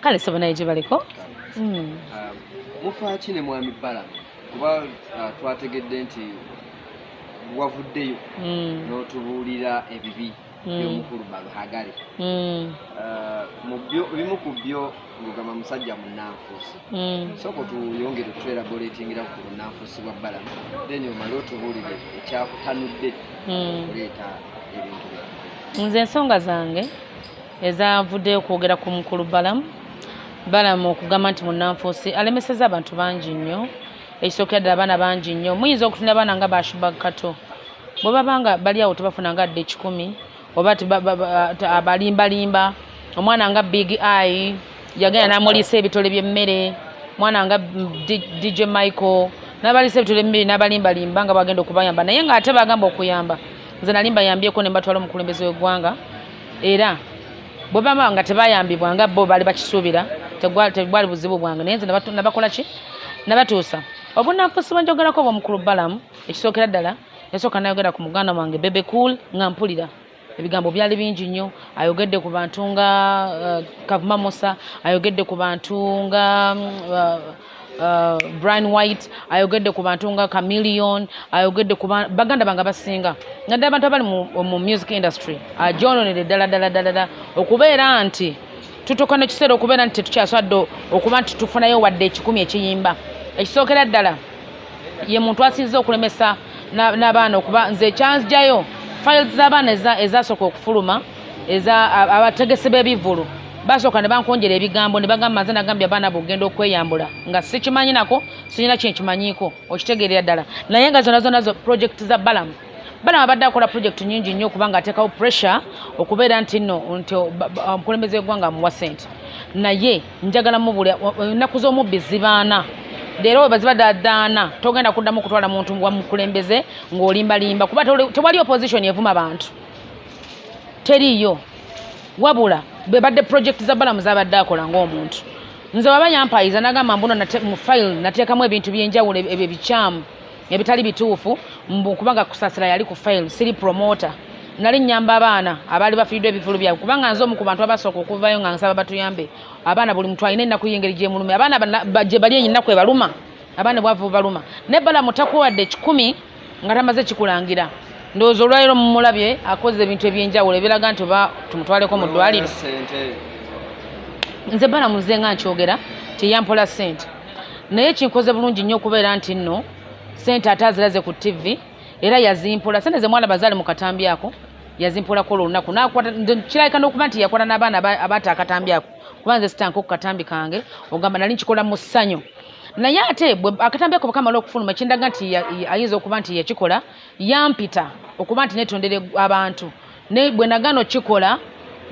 kale sebo naye gye baliko mufa ki ne mwami Balamu kuba twategedde nti wavuddeyo n'otubuulira ebibi by'omukulu Hagari bimu ku byo ngugamba musajja munnanfuusi soko tuyongere twelaboratingira ku bunnanfuusi bwa Balamu then omale otubuulire ekyakutanudde okuleeta ebintu nze ensonga zange ezavuddeyo okwogera ku mukulu Balamu okugamba nti munnanfuusi alemeseza abantu bangi nnyo ekisookera ddala abaana bangi nnyo muyinza okutunda abaana nga Bashuba Kato bwe babanga bali awo tebafuna nga dde 10 oba abalimbalimba omwana nga Big Eye yagenda n'amuliisa ebitole by'emmere mwana nga DJ Michael n'abaliisa ebitole by'emmere n'abalimbalimba nga bagenda okubayamba naye ng'ate bagamba okuyamba nze nali mbayambyeko ne mbatwala omukulembeze w'eggwanga era bwe baba nga tebayambibwa nga bo bali bakisuubira tegwali buzibu bwange naye nze nabakola ki nabatuusa obunnanfuusi bwe njogerako bw'omukulu Balamu ekisookera ddala yasooka nayogera ku muganda wange Bebe Cool nga mpulira ebigambo byali bingi nnyo ayogedde ku bantu nga Kavuma Musa ayogedde ku bantu nga Brian White ayogedde ku bantu nga Chameleon ayogedde ku baganda banga basinga nga abantu abali mu music industry ajononere ddala okubeera nti tutuuka n'ekiseera okubeera nti tetukyaswadde okuba nti tufunayo wadde 10 ekiyimba ekisookera ddala ye muntu asinze okulemesa n'abaana okuba nze kyanzigyayo files z'abaana ezasooka okufuluma abategesi b'ebivulu basooka ne bankonjera ebigambo ne bagamba nze nagambye abaana bogenda okweyambula nga sikimanyi nako sirina kyenkimanyiko okitegeerera ddala naye nga zona project za Balamu abadde akola project nyingi nnyo okuba nga ateekawo pressure okubeera nti omukulembeze w'eggwanga amuwa ssente naye njagala mubulya ennaku z'omubbi zibaana leero bazibaddaana togenda kuddamu kutwala muntu wa mukulembeze ng'olimbalimba kuba tewali opposition evuma abantu teriyo wabula bebadde project za Balamu zabadde akola ng'omuntu nze waba yampayiza nagamba mbuno mu file nateekamu ebintu by'enjawulo ebyo bikyamu ebitali bituufu kubanga kusasira yali ku file siri promoter nali nyamba abaana abaali bafiiddwa ebivulu byabwe kubanga nze omu ku bantu abasooka okuvayo nga nsaba batuyambe abaana buli muntu alina ennaku y'engeri gyemulumi abaana gye bali ennaku ebaluma abaana bwavu baluma ne Balamu takuwadde 10 nga tamaze kikulangira ndowooza olwaliro mumulabye akoze ebintu ebyenjawulo ebiraga nti oba tumutwaleko mu ddwaliro nze Balamu nze nga nkyogera teyampola ssente naye kinkoze bulungi nnyo okubeera nti nno ssente ate aziraze ku TV era yazimpola ssente ze mwana bazaale mu katambi ako yazimpolako olunaku kirabika n'okuba nti yakola n'abaana abaata akatambi ako kuba nze sitanka ku katambi kange ogamba nali nkikola mu ssanyu naye ate akatambi ako bakamala okufuluma kindaga nti ayinza okuba nti yakikola yampita okuba nti netondere abantu bwe nagana okikola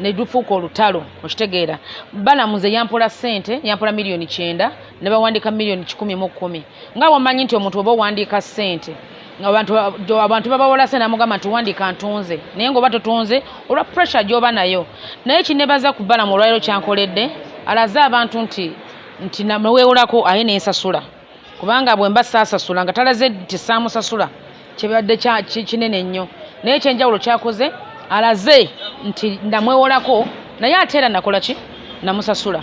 ne dufuuka olutalo okitegeera Balamu nze yampola ssente yampola miliyoni 9 ne bawandiika miliyoni 10 nga wamanyi nti omuntu oba owandiika ssente abantu babawola ssente namugamba nti wandiika ntunze naye ng'oba totunze olwa pressure gy'oba nayo naye kinebaza ku Balamu olwaliro kyankoledde alaze abantu nti naweewolako aye nensasula kubanga bwe mba saasasula nga talaze nti saamusasula kibadde kinene nnyo naye ekyenjawulo kyakoze alaze nti ndamwewolako naye ate era nakola ki namusasula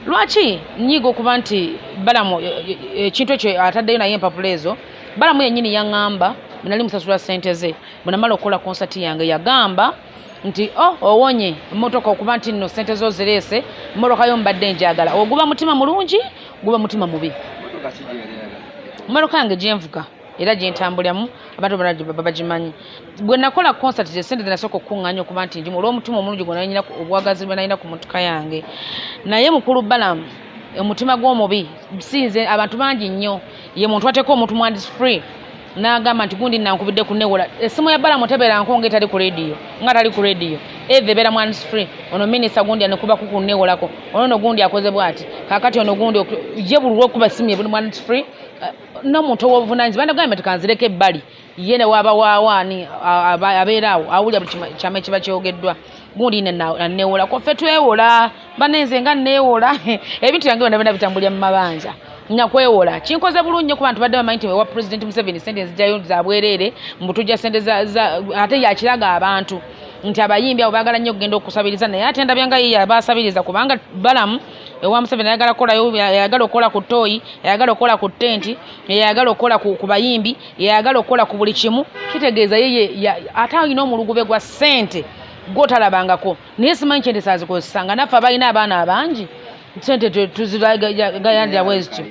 lwaki nyiga okuba nti Balamu ekintu ekyo ataddeyo naye empapula ezo Balamu yennyini yaŋŋamba nali musasula ssente ze bwe namala okukola konsati yange yagamba nti owonye emmotoka okuba nti nno ssente zo zireese emmotoka yo mbadde njagala oguba mutima mulungi guba mutima mubi emmotoka yange gyenvuga era gyentambuliramu abantu bagimanyi bwe nakola concert ssente zinasooka okukuŋŋaanya okuba nti njimu olw'omutima omulungi obwagazi bwe nalina ku mmotoka yange naye mukulu Balamu omutima gw'omubi sinze abantu bangi nnyo ye muntu ateeka omuntu mwandis free n'agamba nti gundi nankubidde kunewola essimu ya Balamu tebeera nkonga etali ku radio nga tali ku radio eve ebeera mwandis free ono minisita gundi anekubaku kunewolako ono gundi akoze bwati kakati ono gundi ye buli lwokuba essimu ye mwandis free n'omuntu ow'obuvunaanyizibwa nagamba tukanzireko ebbali ye ne waaba waawaani abeera awo awulira buli kyama ekiba kyogeddwa gundi nanewolako ffe twewola banenze nga neewola ebintu yange byonna bitambulira mu mabanja nyakwewola kinkoze bulungi ku bantu badde bamanyi nti wa President Museveni ssente nzijjayo za bwereere mbutujja ssente ate yakiraga abantu nti abayimbi abo baagala nnyo okugenda okusabiriza naye ate ndabyanga ye abasabiriza kubanga Balamu ewa Museveni ayagala okukola ku ttooyi, ayagala okukola ku ttenti, ayagala okukola ku bayimbi, ayagala okukola ku buli kimu. Kitegeeza ye ate alina omulugube gwa ssente gw'otalabangako naye simanyi kyente saazikozesa nga naffe abalina abaana abangi ssente tuzigayandira bwe zityo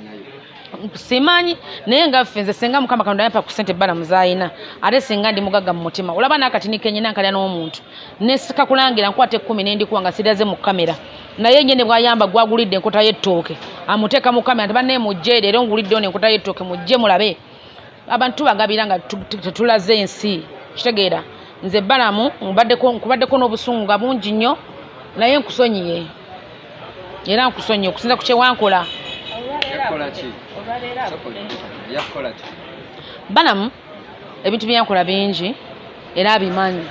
simanyi naye ngaffe nze singa Mukama Katonda yampa ku ssente Balamu z'alina ate singa ndi mugagga mu mutima olaba n'akatini kenyina nkalya n'omuntu nesika kulangira nkwata 10 n'endikuwa nga siraze mu kamera naye nyene bwayamba gwagulidde enkota y'ettooke amuteeka mu kamera nti banne mujje leero nguliddewo n'enkota y'ettooke mujje mulabe abantu bagabira nga tetulaze ensi kitegeera nze Balamu nkubaddeko n'obusungu bungi nnyo naye nkusonyiye era nkusonyiye okusinza ku kyewankola Balamu ebintu byankola bingi era abimanyi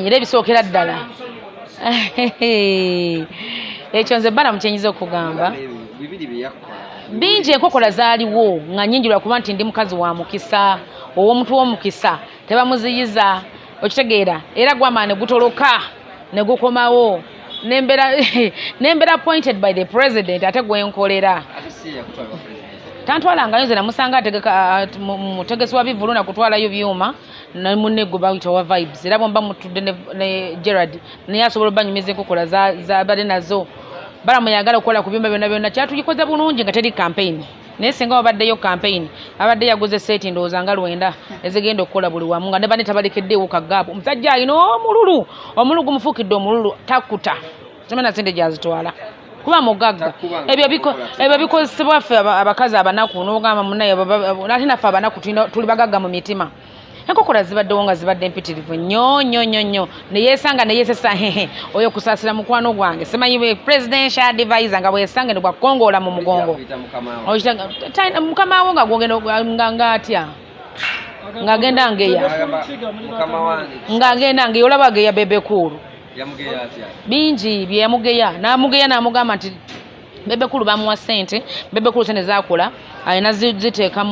era ebisookera ddala ekyo nze Balamu kyenyiza okugamba bingi enkokola zaaliwo nga nnyingi lwakuba nti ndi mukazi wa mukisa ow'omuntu w'omukisa tebamuziyiza okitegeera era gwamaana ne gutoloka ne gukomawo nembera appointed by the president ate gwenkolera tantwalanga nze namusanga ategeka mutegesi wa bivulu na kutwalayo byuma munne gwe bayita wa vibes era bomba mutudde ne Gerard naye asobola obanyumiza enkokola zabadde nazo Balamu yagala okukola ku byuma byonna kyatugikoze bulungi nga teri campaign naye singa wabaddeyo campaign abadde yaguze seti ndowooza nga 9 ezigenda okukola buli wamu nga ne bane tabalekeddeewo kagaapu omusajja alina omululu gumufuukidde omululu takuta temena sente gyazitwala kuba mugagga ebyo bikozesebwa ffe abakazi abanaku n'ogamba munaye ate naffe abanaku tuli bagagga mu mitima enkokola zibaddewo nga zibadde empitirivu nnyo neyeesanga neyeesesa oyo kusaasira mukwano gwange simanyi presidential advisor nga bwesange ne gwakongoola mu mugongo mukama wo nga gwogenda nga atya ng'agenda ngeya olaba ageya bebekulu bingi bye yamugeya n'amugamba nti bebekulu bamuwa ssente bebekulu sente zakola ayina ziteeka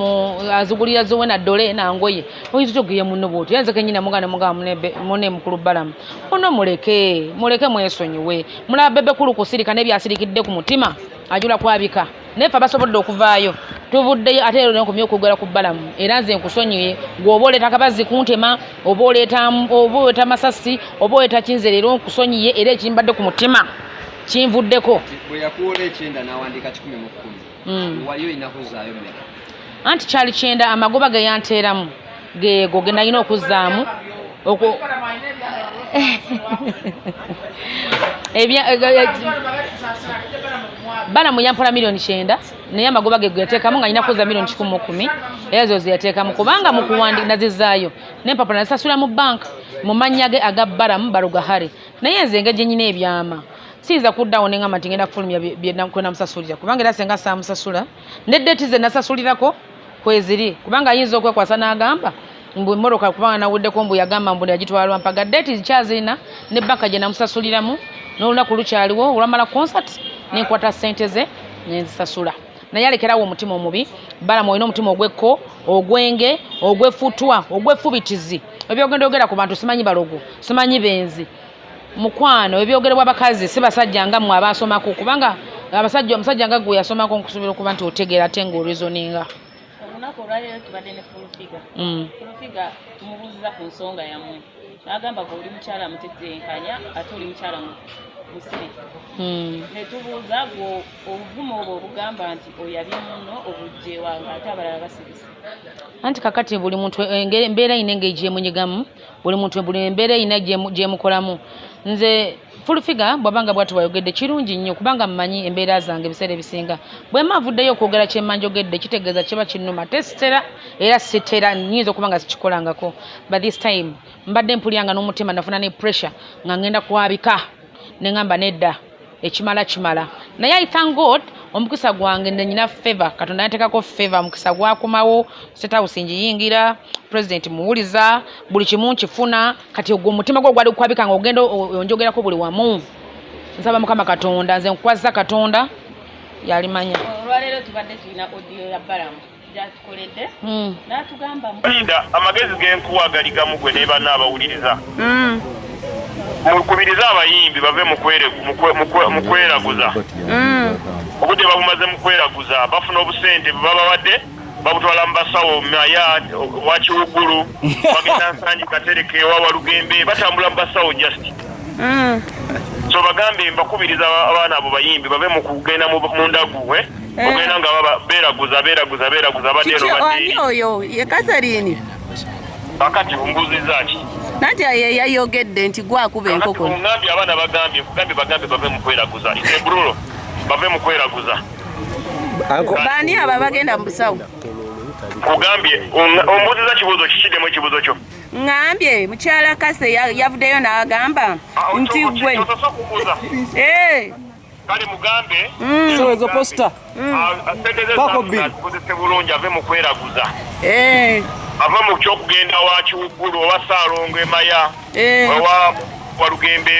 azigulira zowe na ddole nangoye oyinza ogeya munno bwoti yanze kenyina mugamba mune mukulu Balamu ono muleke mwesonyiwe mulaba bebekulu kusirika n'ebyasirikidde ku mutima ajula kwabika naye ffe basobodde okuvaayo tuvuddeyo ate leero nenkomye okwogera ku Balamu era nze nkusonyiye gweoba oleeta kabazi kuntema oba oleeta masasi oba oleeta kinze leero nkusonyiye era ekimbadde ku mutima kinvuddeko bwe yakuwola ekyenda n'awandiika 10 mu 10 waliyo inakuzaayo mmeka anti kyali kyenda amagoba ge yanteeramu geego ge nalina okuzzaamu Balamu yampola milioni 9 naye amagoba ge yateekamu nga alina kuzza milioni 10 era zo yateekamu kubanga mu kuwandika nazizaayo n'empapula nazisasula mu banka mu mannya ge aga Balamu Barugahare naye nze engeri gye nyina ebyama siyinza kuddawo ne ngamba nti ngenda kufulumya bye namusasulira kubanga era senga saamusasula ne deeti ze nasasulirako kweziri kubanga ayinza okwekwasa n'agamba mbu mmoroka kubanga nawuddeko mbu yagamba mbu yagitwalwa mpaga deeti zikyazirina ne banka gye namusasuliramu n'olunaku lukyaliwo olwamala concert nenkwata ssente ze nenzisasula naye alekerawo omutima omubi Balamu olina omutima ogwekko ogwenge ogwefutwa ogwefubitizi ebyogenda ogera ku bantu simanyi balogo simanyi benzi mukwano ebyogerebwa abakazi si basajja nga mmwe abasomako kubanga omusajja nga gwe yasomako nkusuubira okuba nti otegeera ate ng'oreasoninga olunaku olwaleero tubadde ne Fulufiga tumubuuziza ku nsonga yammwe n'agamba nga oli mukyala mutetenkanya ate oli mukyala musire ne tubuuza gwe obuvumu obwo obugamba nti oyabye muno obugjeewanga ate abalala basibisa anti kakati buli muntu embeera ine engeri gyemunyigamu buli muntu buli embeera ine gyemukolamu nze Fulufiga bwabanga bwatu bayogedde kirungi nnyo kubanga mmanyi embeera zange ebiseera ebisinga bwe mavuddeyo okwogera kyemmanjogedde kitegeeza kiba kinnuma tesitera era sitera nnyinza okuba nga sikikolangako but this time mbadde mpulyanga n'omutima nafuna ne pressure nga ngenda kwabika ne ngamba nedda ekimala naye I thank God omukisa gwange nnyina favor Katonda yanteekako favor omukisa gwakomawo State House njiyingira president muwuliza buli kimu nkifuna kati ogwo omutima gwo gwali kwabika nga ogenda onjogerako buli wamu nsaba Mukama Katonda nze nkwazza Katonda yalimanya olwaleero tubadde tulina audio ya Balamu byatukoledde n'atugamba Linda amagezi g'enkuwa gali gamu gwe ne banna abawuliriza mukubiriza abayimbi bave mu kweraguza obudde babumaze mu kweraguza bafuna obusente bwe babawadde babutwala mu basawo maya wa Kiwuggulu bagenda Nsangi Katereke wa Walugembe batambula mu basawo just so bagambe mbakubiriza abaana abo bayimbi bave mu kugenda mu ndagu ogenda nga beeraguza badde oyo ye Catherine akati umbuziza ki nanti yayogedde nti gwakuba enkoko ngambye abaana bagambe bave mu kweraguza ebrulo bave mu kweraguza bani aba bagenda mu busawo kugambye ombuziza kibuuzo kikiddemu ekibuuzo kyo ngambye mukyala Kase yavuddeyo n'agamba nti gwe kale mugambe ezo posta pako bbiri bulungi ave mu kweraguza ava mu kyokugenda wa Kiwuggulu owa Saalongo Emaya owa Walugembe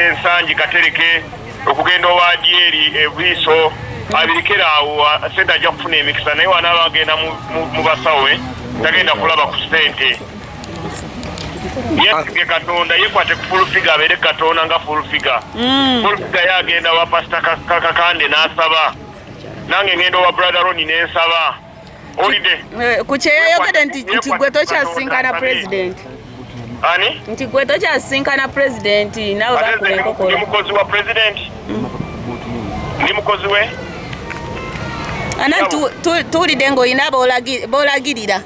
Ensangi Katereke okugenda owa Dyeri Ebwiso abirikira awo sente ajja kufuna emikisa naye wanaaba agenda mu basawo tagenda kulaba ku sente ye Katonda yekwate ku full figure abeere Katonda nga full figure full figure yagenda wa Pastor Kakande n'asaba nange ngenda owa Brother Roni n'ensaba olide ku kyeyayogedde nti gwe tokyasinkana president ani nti gwe tokyasinkana president nawe bakuba enkokolo ndi mukozi wa president ndi mukozi we ana tuwulidde ng'olina boolagirira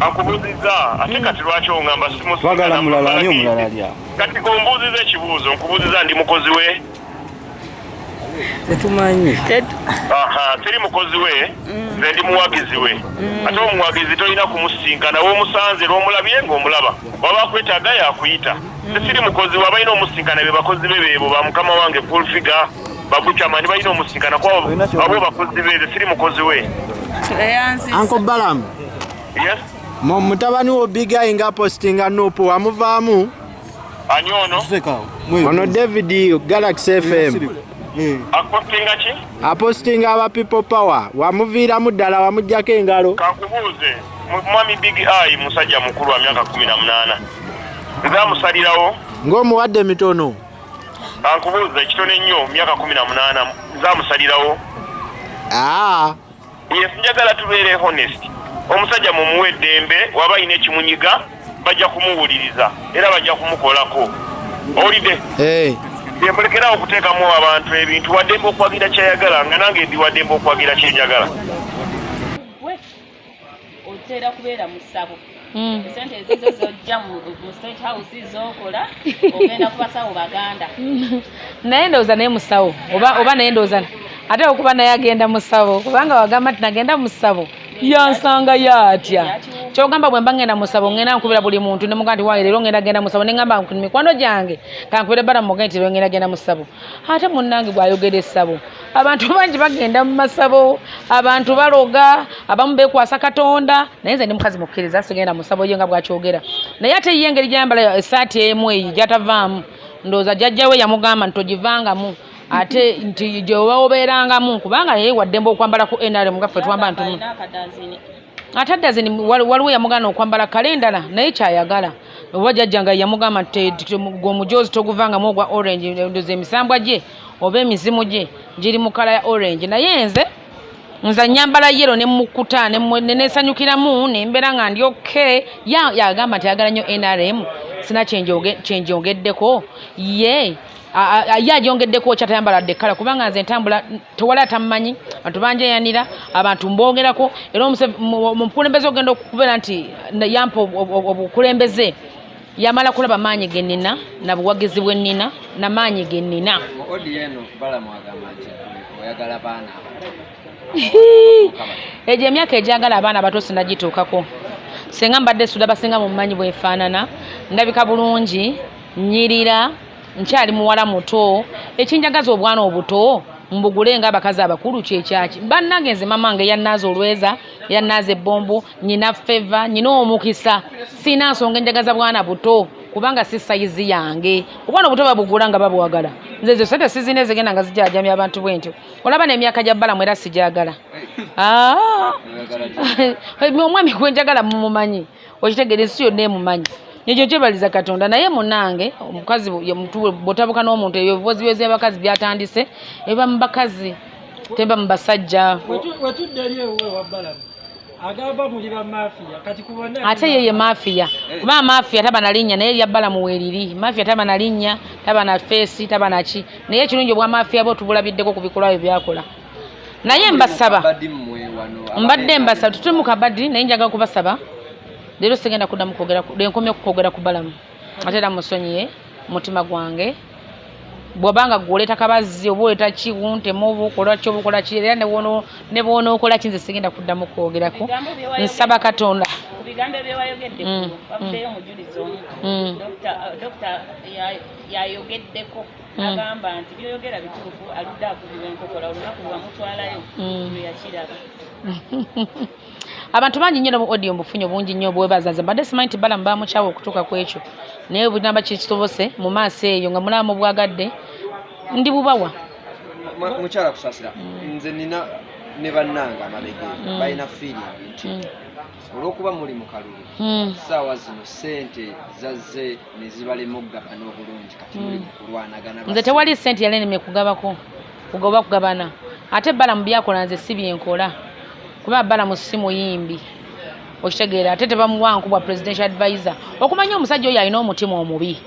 akubuuziza ate kati lwaki oŋŋamba twagala mulala ani omulala ali awo kati ombuuziza ekibuuzo nkubuuziza ndi mukozi we tetumanyi teri mukozi we nze ndi muwagizi we ate omuwagizi tolina kumusinkana w'omusanze lw'omulabye ng'omulaba waba akwetaaga yakuyita tesiri mukozi we abalina omusinkana be bakozi be beebo ba mukama wange full figure bakucamani balina omusinkana kwabo abo bakozi be tesiri mukozi we Uncle Balam. yes Mutabani wo biga inga postinga nopo amuvaamu ani ono ono David Galaxy FM apostinga ki apostinga aba people power wamuviiramu ddala wamuggyako engalo kankubuuze mwami Big Eye musajja mukulu wa myaka 18 nze amusalirawo ng'omuwadde mitono kankubuuze ekitono ennyo myaka 18 nze amusalirawo yes njagala tubeere honest omusajja mumuwe eddembe waba alina ekimunyiga bajja kumuwuliriza era bajja kumukolako owulidde byemulekerawo okuteekamu abantu ebintu waddembe okwagira kyayagala nga nange ndi waddembe okwagira kyenjagala otera kubeera mu ssabo esente ezizo zojja mu state house zokola ogenda kubasawo baganda naye ndowooza naye musawo oba naye ndowooza ate okuba naye agenda mu ssabo kubanga wagamba nti nagenda mu ssabo yansanga yatya kyogamba bwe mba ngenda mu ssabo ngenda nkubira buli muntu ne muga nti waayo leero ngenda genda mu ssabo ne ngamba nti mikwano gyange kankubira bbala mu muga nti leero ngenda genda mu ssabo ate munnange bw'ayogera essabo abantu bangi bagenda mu masabo abantu baloga abamu beekwasa Katonda naye nze ndi mukazi mukkiriza sigenda mu ssabo ye nga bw'akyogera naye ate ye engeri gyayambala essaati emu eyi gyatavaamu ndowooza jjajjawe yamugamba nti togivangamu ate nti gyoba obeerangamu kubanga naye waddembe okwambala ku NRM nga ffe twamba ntumu ate dazini waliwo yamugana okwambala kalendala naye kyayagala oba jjajjanga yamugamba nti omujozi toguvangamu ogwa orange ndoza emisambwa gye oba emizimu gye giri mu kala ya orange naye nze nyambala yero ne mukuta nesanyukiramu nembeera nga ndi okay yagamba nti ayagala nnyo NRM sina kyenjogeddeko ye yajongeddeko kyatayambaladde ekkala kubanga nze ntambula tewali atamumanyi abantu banjeyanira abantu mbogerako era omukulembeze ogenda okubeera nti yampa obukulembeze yamala kulaba maanyi ge nnina na buwagizi bwe nnina na maanyi ge nnina egyo emyaka egyagala abaana abato sinagituukako singa mbadde suda basinga mu mmanyi bwefaanana ndabika bulungi nyirira nkyali muwala muto ekinjagaza obwana obuto mbugule nga abakazi abakulu kyekyaki bannange nze mamange yannaaza olweza yannaaza ebbombo nyina feva nyina omukisa siina nsonga enjagaza bwana buto kubanga si sayizi yange obwana obuto babugula nga babuwagala nze ezo sente sizina ezigenda nga zijajamya abantu bwentyo olaba n'emyaka gya bbalamu era sijagala omwami gwenjagala mumumanyi okitegeera ensi yonna emumanyi ekyo kyebaliza Katonda naye munange omukazi bw'otabuka n'omuntu ebyo ebibozi by'abakazi byatandise eba mu bakazi teba mu basajja wetudde eri ewe wabbalamu agamba muli ba mafiya kati kubona ate yeye mafiya kuba mafiya taba na linnya naye yabbalamu weeriri mafiya taba na linnya taba na feesi taba na ki naye ekirungi obwa mafiya bo tubulabiddeko ku bikolwa bye byakola naye mbasaba mbadde mbasaba tutule mu kabadi naye njaga kubasaba leero sigenda kuddamu kwogera lenkomye kwogera ku balamu ate era musonyiye mutima gwange bw'obanga gw'oleeta kabazzi oba oleeta kiwuntemu oba okola ki oba okola ki era ne bw'ona okola ki nze sigenda kuddamu kwogerako nsaba Katonda ku bigambo byewayogeddeku wabuddeyo omujulizi omu dokita yayogeddeko agamba nti byoyogera bituufu aludde akubibwa enkokola olunaku lwamutwalayo lweyakiraba abantu bangi nnyo mu audio mbufunye bungi nnyo bwebazaza mbadde simanyi nti balamu bamukyawa okutuuka ku ekyo naye bwinaba kisobose mu maaso eyo nga mulamu bwagadde ndi bubawa mukyala kusasira nze nina ne bannanga amabege balina feeling nti olw'okuba muli mu kalulu ssaawa zino ssente zazze ne zibalema okugabana obulungi kati muli mu kulwanagana nze tewali ssente yaleneme kugoba kugabana ate balamu byakola nze si byenkola kuba balamu si muyimbi okitegeera ate tebamuwanku bwa presidential advisor okumanya omusajja oyo alina omutima omubi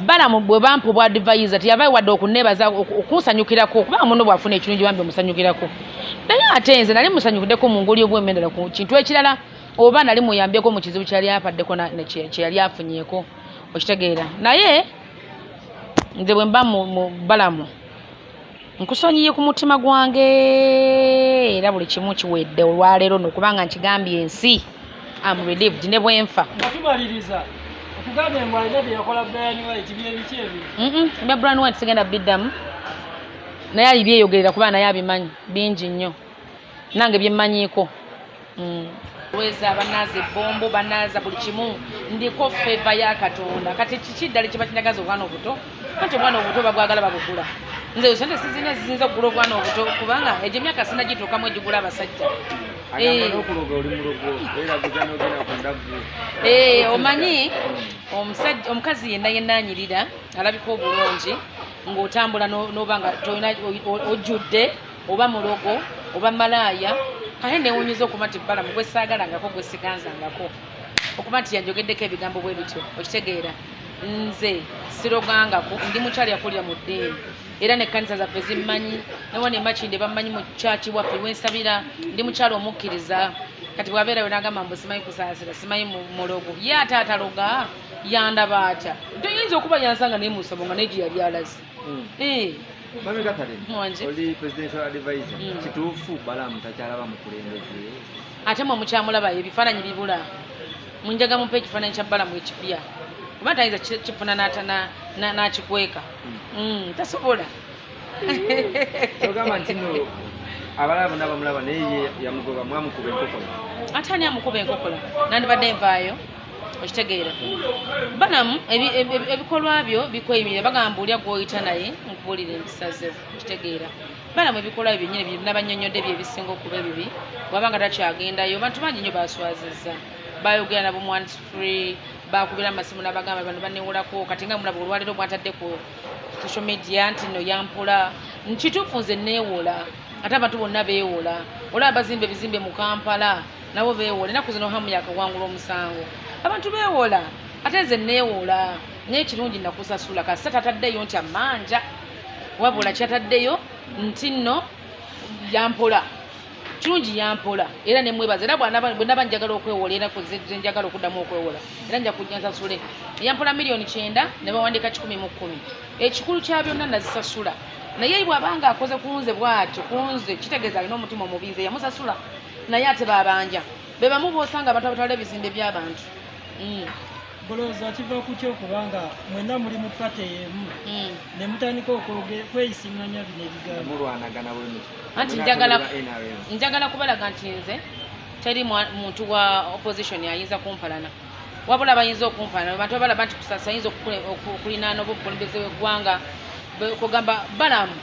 balamu bwe bampa obwa advisor tiyavayo wadde okunebaza okunsanyukirako kubanga muno bwafuna ekirungi bambi omusanyukirako naye ate nze nali musanyukiddeko mu nguli obwemendera ku kintu ekirala oba nali muyambyeko mu kizibu kyeyali apaddeko kyeyali afunyeeko okitegeera naye nze bwe mba mu balamu nkusonyiye ku mutima gwange era buli kimu kiwedde olwaleero nokubanga nkigambye ensi am relieved ne bwenfa tumaliriza okugambye ngu alina byeyakola Brian White byebiki ebyo bya Brian White sigenda biddamu naye ali byeyogerera kuba naye abimanyi bingi nnyo nange byemmanyiiko weza banaaza ebbombo banaaza buli kimu ndiko feva ya Katonda kati kiki ddala kiba kinyagaza obwana obuto kati obwana obuto bagwagala babugula nze osente sizina zizinza okugula obwana obuto kubanga egyo emyaka sinagituukamu egigula abasajja omanyi omukazi yenna anyirira alabika obulungi ng'otambula n'oba nga tolina ojjudde oba mulogo oba malaaya kale newunyiza okuba nti balamu gwe saagalangako gwe siganzangako okuba nti yanjogeddeko ebigambo bwe bityo okitegeera nze sirogangako ndi mukyali yakulira mu ddeeni era n'ekkanisa zaffe zimmanyi newa nemakinde bammanyi mu kyaki waffe wensabira ndi mukyali omukkiriza kati bwabeerayo n'agamba mbu simanyi kusaasira simanyi mulogo ye ate ataloga yandaba atya toyinza okuba yansanga naye musabo nga negye yali alaze Mami Katale, oli presidential advisor, kituufu balamu takyalaba mukulembeze ate mwe mukyamulaba ebifaananyi bibula munjaga mumpe ekifaananyi kya balamu ekipya kuba tayinza kifuna n'akikweka tasobola ogamba nti no abalala bonna bamulaba naye yamugoba mwamukuba enkokola ate ani amukuba enkokola nandibadde nvaayo okitegeera balamu ebikolwa byo bikweyimirira bagamba olya gw'oyita naye nkubuulira empisa ze okitegeera balamu ebikolwa byo byennyini byenabanyonnyodde byebisinga okuba ebibi wabanga takyagendayo bantu bangi nnyo baswazizza bayogera nabo mu hands free bakubira amasimu n'abagamba bano banewolako kati nga mulaba olwaleero bwatadde ku social media nti no yampula nkituufu nze neewola ate abantu bonna beewola olaba bazimba ebizimbe mu Kampala nabo beewola ennaku zino hamu yakawangula omusango abantu beewola ate nze neewola naye kirungi nakusasula kasita tataddeyo nti amanja wabula kyataddeyo nti nno yampola kirungi yampola era nemwebaza era bwenaba njagala okwewola era kuzze njagala okuddamu okwewola era nja kunsasule yampola $9,000 ne bawandika 10 mu 10 ekikulu kya byonna nazisasula naye bw'abanga akoze kunze bw'atyo kunze kitegeeza alina omutima omubi nze yamusasula naye ate babanja be bamu boosanga abantu abatwala ebizimbe by'abantu bolooza kiva ku kyo kubanga mwenna muli mu pate emu ne mutandika okweyisiŋŋanya bino ebigambo mulwanagana bwe anti njagala kubalaga nti nze teri muntu wa opposition ayinza kumpalana wabula bayinza okumpalana abantu abalaba nti kusasa ayinza okulinaana oba obukulembeze bw'eggwanga kugamba balamu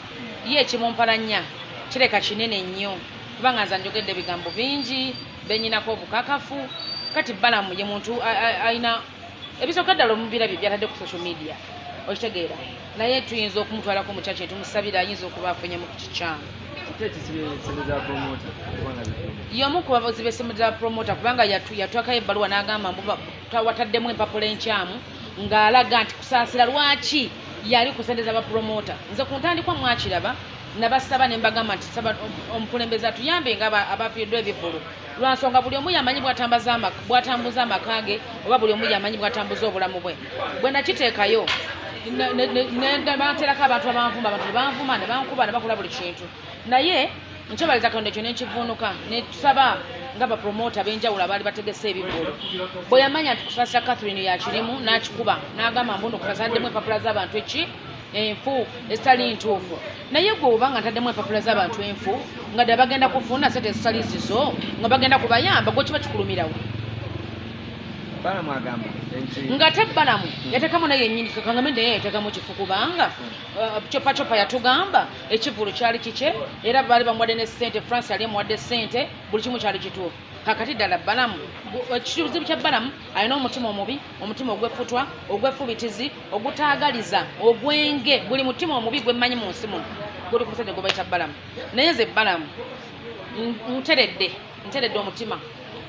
ye ekimumpalanya kireka kinene nnyo kubanga nze njogedde ebigambo bingi benyinako obukakafu kati Balamu ye muntu alina ebisooka ddala omubirabye byatadde ku social media okitegeera naye tuyinza okumutwalako mu kyaki tumusabira ayinza okuba afunye mu kikyamu y'omu ku bavuzi b'essimu za promota kubanga yatwakayo ebbaluwa n'agamba wataddemu empapula enkyamu ng'alaga nti kusaasira lwaki yali kusendeza bapromota nze ku ntandikwa mwakiraba nabasaba ne mbagamba nti saba omukulembeze atuyambe nga abafiiddwa ebivvulu lwansonga buli omu yamanyi bw'atambuza amaka ge oba buli omu yamanyi bw'atambuza obulamu bwe bwe nakiteekayo baterako abantu abanvuma abantu nebanvuma nebankuba nebakola buli kintu naye nkyebaliza Katonda ekyo nenkivuunuka netusaba nga bapromota ab'enjawulo abaali bategese ebivvulu bwe yamanya nti kusaasira Catherine yakirimu n'akikuba n'agamba mbuno kusasaddemu empapula z'abantu enfu ezitali ntuufu naye gwe obanga ntaddemu empapula z'abantu enfu nga ddala bagenda kufuna sente ezitali zizo nga bagenda kubayamba gwe kiba kikulumirawo nga te Balamu yateekamu naye yennyini kakangambe naye yateekamu kifu kubanga copa yatugamba ekivvulu kyali kikye era baali bamuwadde ne ssente France yali amuwadde ssente buli kimu kyali kituufu kakati ddala Balamu ekizibu kya Balamu alina omutima omubi omutima ogweffutwa ogweffubitizi ogutaagaliza ogwenge buli mutima omubi gwemmanyi mu nsi muno guli ku musajja gwe bayita Balamu naye nze Balamu nteredde omutima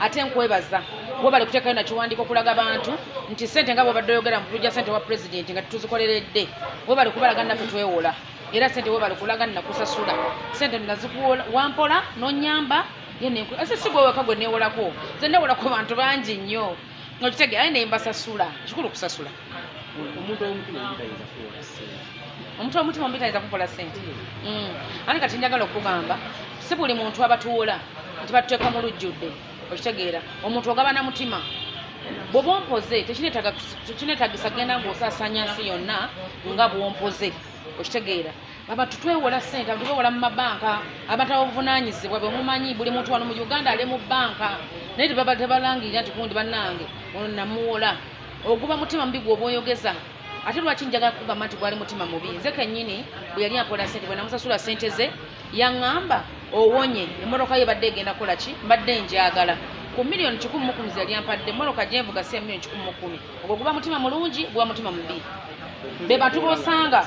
ate nkwebaza bwe bali kuteekayo nakiwandiiko okulaga bantu nti ssente nga bwebadde oyogera mu tujja ssente wa pulezidenti nga tuzikoleredde bwe bali kubalaga naffe twewola era ssente bwe bali kulaga nakusasula ssente nazikuwola wampola nonyamba ese si gwe weka gwe newolako nze newolako bantu bangi nnyo okitege aye naye mbasasula kikulu kusasula omuntu omutima omubi tayinza kukola ssente ate kati njagala okugamba si buli muntu abatuwola nti batuteeka mu lujjudde okitegeera omuntu ogabana mutima bw'ompoze tekinetagisa genda ng'osaasanya nsi yonna nga bw'ompoze okitegeera abantu twewola ssente abantu bewola mu mabanka abantu ababuvunaanyizibwa bemumanyi buli muntu wano mu Uganda ali mu banka naye tebalangirira nti kundi bannange ono namuwola oguba mutima mubi gwoba oyogeza ate lwaki njagala kugamba nti gwali mutima mubi nze kennyini bwe yali ampola ssente bwe namusasula ssente ze yaŋŋamba owonye emmotoka ye badde egenda kukola ki mbadde njagala ku miliyoni 110 ze yali ampadde emmotoka gyenvuga si miliyoni 110 ogwo guba mutima mulungi guba mutima mubi be bantu bosanga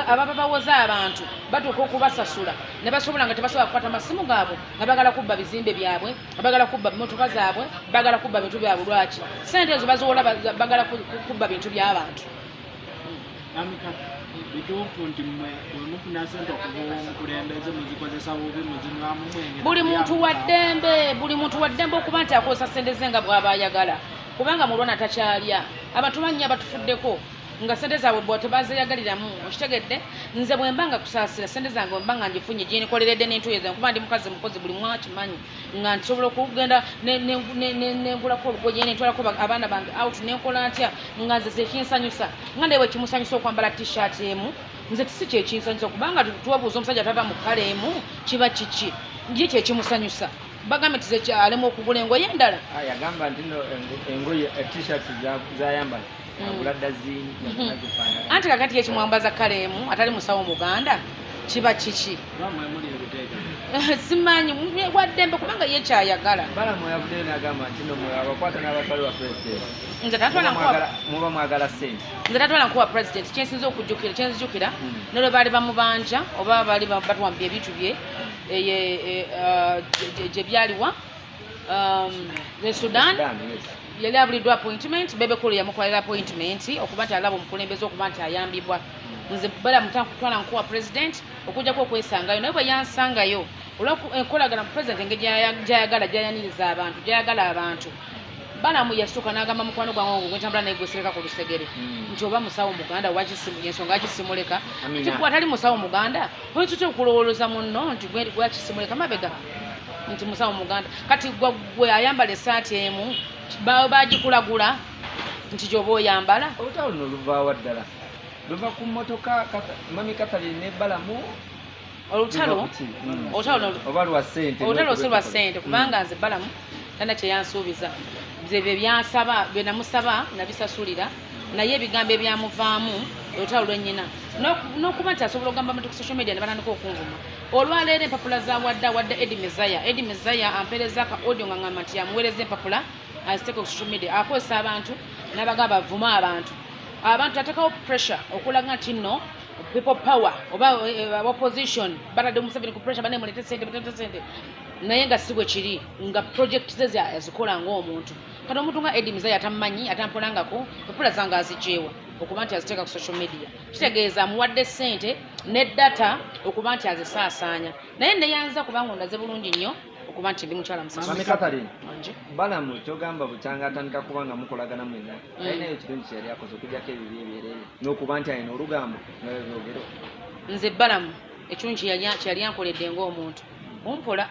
ababa bawoza abantu batuuka okubasasula ne basobola nga tebasobola kukwata masimu gaabwe nga bagala kubba bizimbe byabwe bagala kubba bimotoka zaabwe bagala kubba bintu byabwe lwaki ssente ezo baziwola bagala kubba bintu by'abantu buli muntu wa ddembe okuba nti akozesa ssente ze nga bw'aba ayagala kubanga mulwana takyalya abantu bannya batufuddeko nga ssente zaabwe bwe tebazeyagaliramu okitegedde nze bwe mbanga kusaasira ssente zange bwe mbanga ngifunye gye nikoleredde n'entuuyo zange kuba ndi mukazi mukozi buli mwakimanyi nga nsobola okugenda nengulako olugoye nentwalako abaana bange out nenkola ntya nga nze zekinsanyusa nga ndewe kimusanyusa okwambala t-shirt emu nze tisi kyekinsanyusa kubanga tubabuuza omusajja tava mu kala emu kiba kiki ye kyekimusanyusa bagambye nti alema okugula engoye endala yagamba nti engoye t-shirt zayambala anti kakati yekimwambaza kala emu atali musawo Muganda kiba kiki simanyi waddembe kubanga ye kyayagala nze tatwala nkuwa president kyensinza okujjukira kyenzijukira nolwe baali bamubanja oba baali batuwambya ebintu bye gye byaliwa Sudan yali abuliddwa appointment bebekulu yamukolera appointment okuba nti alaba omukulembeze okuba nti ayambibwa nze Balamu kutwala nkuwa president okujjako okwesangayo naye bwe yansangayo olwenkolagana president engeri gyayagala gyayaniriza abantu gyayagala abantu Balamu yasituka n'agamba mukwano gwange gwentambula naye gwesereka ku lusegere nti oba musawo Muganda yensonga akisimuleka tikwa atali musawo Muganda oyinza okulowoloza munno nti gwakisimuleka mabega nti musawo Muganda kati gwe ayambala essaati emu bagikulagula nti gyoba oyambala olutalo luno luvaawa ddala luva ku mmotoka mami Catherine ne Balamu olutalo si lwa ssente kubanga nze Balamu tana kyeyansuubiza bye byansaba bye namusaba nabisasulira naye ebigambo ebyamuvaamu olutalo lwennyina n'okuba nti asobola okugamba abantu ku social media ne batandika okunvuma olwaleero empapula za wadde Edi Mezaya ampeereza ka audio nga ngamba nti yamuweereza empapula aziteeka ku social media akozesa abantu n'abagamba bavuma abantu atekawo pressure okulaga nti nno people power oba opposition batadde Museveni ku pressure banemulete sente naye nga si bwe kiri nga project ze azikola ng'omuntu kati omuntu nga Edi Mezaya atammanyi atampulangako empapula zange azigyewa okuba nti aziteeka ku social media kitegeeza amuwadde ssente ne data okuba nti azisaasaanya naye neyanza kubanga ondaze bulungi nnyo okuba nti ndi mukyala musaasaanya balamu kyogamba bukyanga atandika kubanga mukolagana mwenna ayinayo kirungi kyeyali akoze okugyako ebibi ebyereere n'okuba nti alina olugambo nabyogero nze balamu ekirungi kyeyali yankoledde ng'omuntu mumpola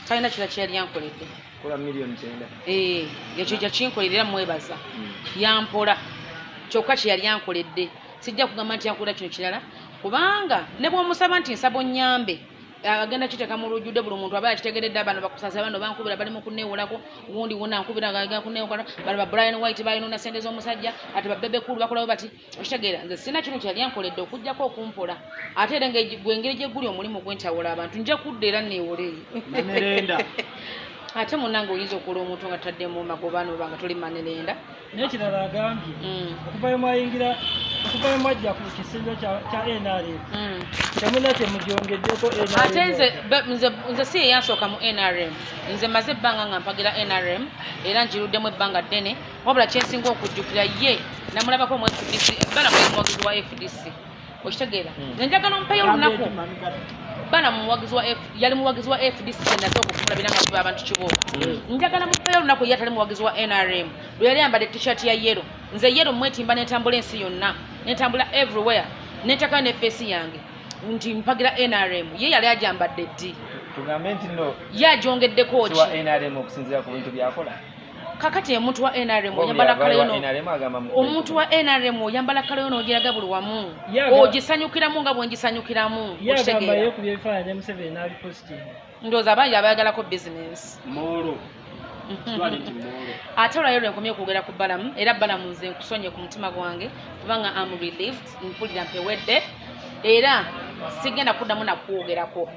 talina kira kyeyali yankoledde kola miliyoni 9 ekyo kyakinkoledde era mwebaza yampola kyokka kyeyali yankoledde sijja kugamba nti yankola kino kirala kubanga ne bw'omusaba nti nsaba onnyambe agenda kiteeka mu lujjudde buli muntu aba yakitegeredde bano bakusasa bano bankubira bali mu kunneewolako gundi wona nkubira gaga kunneewolako bano ba Brian White bayinuna sente z'omusajja ate babebe kulu bakolawo bati okitegeera nze sina kino kyali yankoledde okujjako okumpola ate era ng'engeri gye guli omulimu gwentawula abantu nja kudda era neewole ate munnange oyinza okukola omuntu nga taddemu magoba noba nga toli manerenda n'ekirala agambye okuvayo mwajja ku kisinzo kya NRM temuna kyemugyongeddeko ate nze si eyansooka mu NRM nze maze ebbanga nga mpagira NRM era ngiruddemu ebbanga ddene wabula kyensinga okujjukira ye namulabako mu FDC bana muwagizi wa FDC okitegeera nze njagala omupeyo olunaku bana yali muwagizi wa FDC kyenaze okufuna biranga biba abantu kiboko njagala mupeyo olunaku ye atali muwagizi wa NRM lwe yali yambadde t-shirt ya yellow nze yellow mwetimba netambula ensi yonna netambula everywhere netakayo ne face yange nti mpagira NRM ye yali ajambadde ddi tugambe nti no ye ajongeddeko ki wa NRM okusinziira ku bintu byakola kakati omuntu wa NRM oyambala kaleyono omuntu wa NRM oyambala kaleyono ogiraga buli wamu ogisanyukiramu nga bwengisanyukiramu okitegeera ku byebifaananyi ne Museveni n'abipositinga ndowooza abangi abayagalako bizinesi molo ate olwayo lwenkomye okwogera ku balamu era balamu nze nkusonye ku mutima gwange kubanga am relieved mpulira mpewedde era sigenda kuddamu nakwogerako